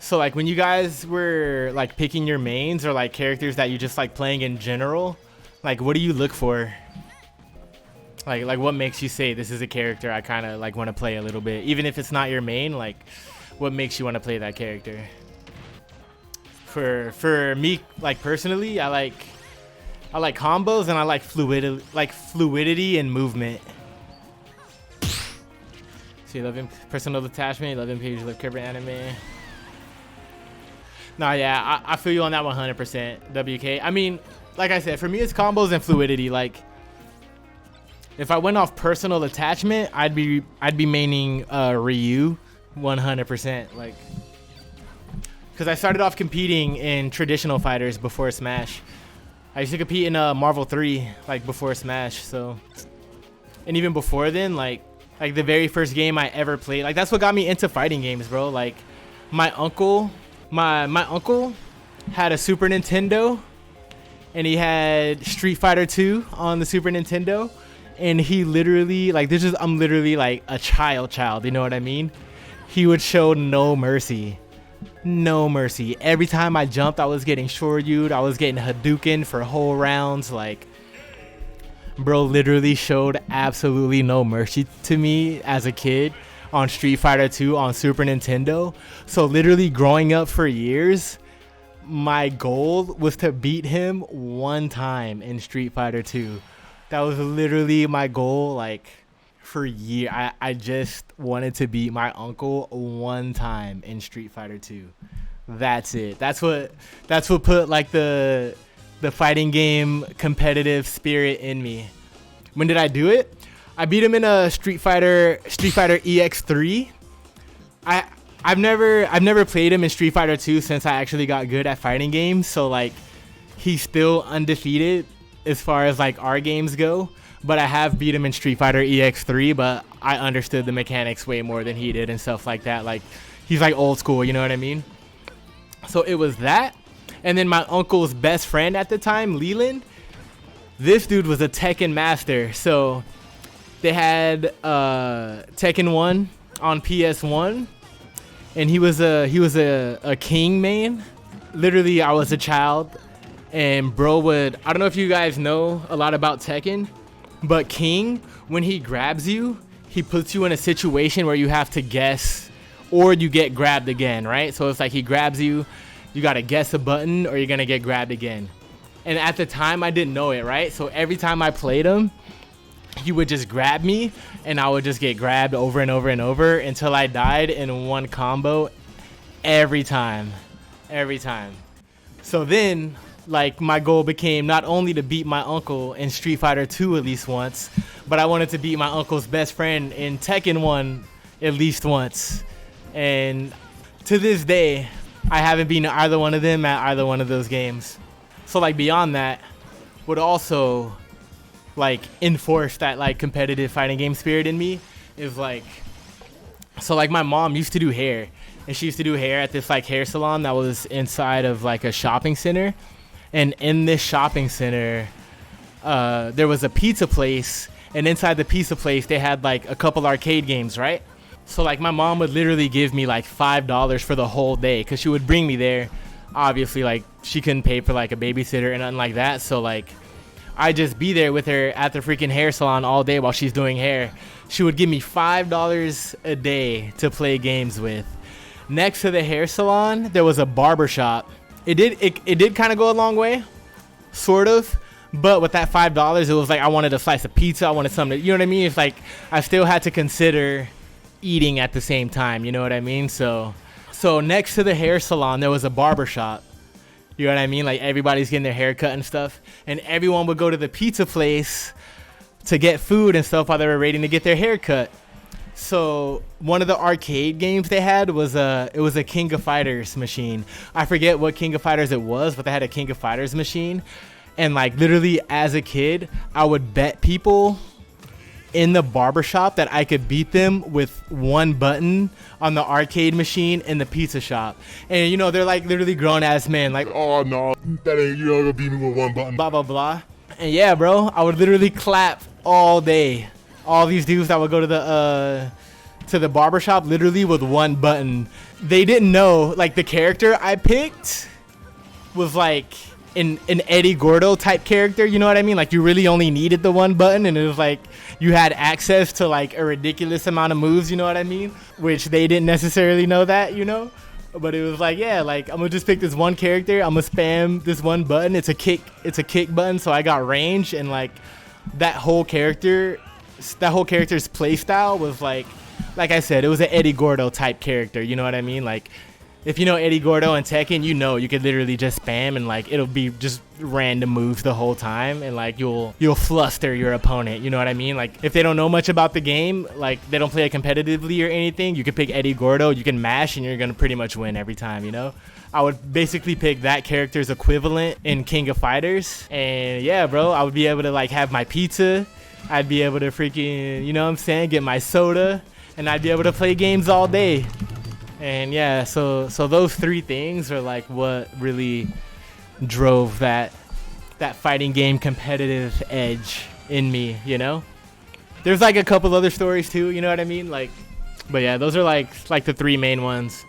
So like when you guys were like picking your mains or like characters that you just like playing in general, like what do you look for? Like what makes you say this is a character I kind of like want to play a little bit, even if it's not your main? Like what makes you want to play that character? For me, like personally, I like combos and I like fluidity and movement. See, love him personal attachment, love him page, love cover anime. Nah, yeah, I feel you on that 100%, WK. I mean, like I said, for me it's combos and fluidity. Like if I went off personal attachment, I'd be maining Ryu 100%. Like, because I started off competing in traditional fighters before Smash. I used to compete in Marvel 3 like before Smash. So, and even before then, like the very first game I ever played, like that's what got me into fighting games, bro. Like my uncle had a Super Nintendo, and he had Street Fighter 2 on the Super Nintendo, and he literally like I'm literally like a child, you know what I mean? He would show no mercy. No mercy. Every time I jumped, I was getting shoryu'd. I was getting Hadouken for whole rounds. Like, bro literally showed absolutely no mercy to me as a kid on Street Fighter 2 on Super Nintendo. So literally growing up for years, my goal was to beat him one time in Street Fighter 2. That was literally my goal, like, for years. I just wanted to beat my uncle one time in Street Fighter 2. That's it. That's what put like the fighting game competitive spirit in me. When did I do it? I beat him in a Street Fighter EX3. I've never played him in Street Fighter 2 since I actually got good at fighting games. So like he's still undefeated as far as like our games go. But I have beat him in Street Fighter EX3, but I understood the mechanics way more than he did and stuff like that. Like, he's like old school, you know what I mean? So it was that. And then my uncle's best friend at the time, Leland, this dude was a Tekken master. So they had Tekken 1 on PS1, and he was a King main. Literally, I was a child, and bro would, I don't know if you guys know a lot about Tekken, but King, when he grabs you, he puts you in a situation where you have to guess or you get grabbed again, right? So it's like he grabs you, you got to guess a button or you're going to get grabbed again. And at the time, I didn't know it, right? So every time I played him, he would just grab me and I would just get grabbed over and over and over until I died in one combo every time. So then, like, my goal became not only to beat my uncle in Street Fighter 2 at least once, but I wanted to beat my uncle's best friend in Tekken 1 at least once. And to this day, I haven't beaten either one of them at either one of those games. So like beyond that, would also like enforce that like competitive fighting game spirit in me is like, so like my mom used to do hair, and she used to do hair at this like hair salon that was inside of like a shopping center. And in this shopping center, there was a pizza place, and inside the pizza place, they had like a couple arcade games, right? So like my mom would literally give me like $5 for the whole day, because she would bring me there. Obviously, like she couldn't pay for like a babysitter and nothing like that. So like I'd just be there with her at the freaking hair salon all day while she's doing hair. She would give me $5 a day to play games with. Next to the hair salon, there was a barber shop. It did kind of go a long way, sort of. But with that $5, it was like I wanted a slice of pizza. I wanted something, you know what I mean? It's like I still had to consider eating at the same time, you know what I mean? So next to the hair salon, there was a barber shop. You know what I mean? Like everybody's getting their hair cut and stuff. And everyone would go to the pizza place to get food and stuff while they were waiting to get their hair cut. So one of the arcade games they had was it was a King of Fighters machine. I forget what King of Fighters it was, but they had a King of Fighters machine. And like literally as a kid, I would bet people in the barbershop that I could beat them with one button on the arcade machine in the pizza shop. And you know, they're like literally grown ass men, like, oh no, that ain't, you're gonna beat me with one button, blah blah blah. And yeah, bro, I would literally clap all day. All these dudes that would go to to the barbershop literally with one button. They didn't know, like, the character I picked was like an Eddie Gordo type character, you know what I mean? Like, you really only needed the one button, and it was like you had access to like a ridiculous amount of moves, you know what I mean? Which they didn't necessarily know that, you know? But it was like, yeah, like, I'm gonna just pick this one character, I'm gonna spam this one button. It's a kick button, so I got range, and like that whole character's play style was like I said, it was an Eddie Gordo type character, you know what I mean? Like, if you know Eddie Gordo and Tekken, you know you could literally just spam and like it'll be just random moves the whole time, and like you'll fluster your opponent, you know what I mean? Like, if they don't know much about the game, like they don't play it competitively or anything, you can pick Eddie Gordo, you can mash, and you're gonna pretty much win every time, you know? I would basically pick that character's equivalent in King of Fighters, and yeah, bro, I would be able to like have my pizza, I'd be able to freaking, you know what I'm saying, get my soda, and I'd be able to play games all day. And yeah, so those three things are like what really drove that fighting game competitive edge in me, you know? There's like a couple other stories too, you know what I mean? Like, but yeah, those are like the three main ones.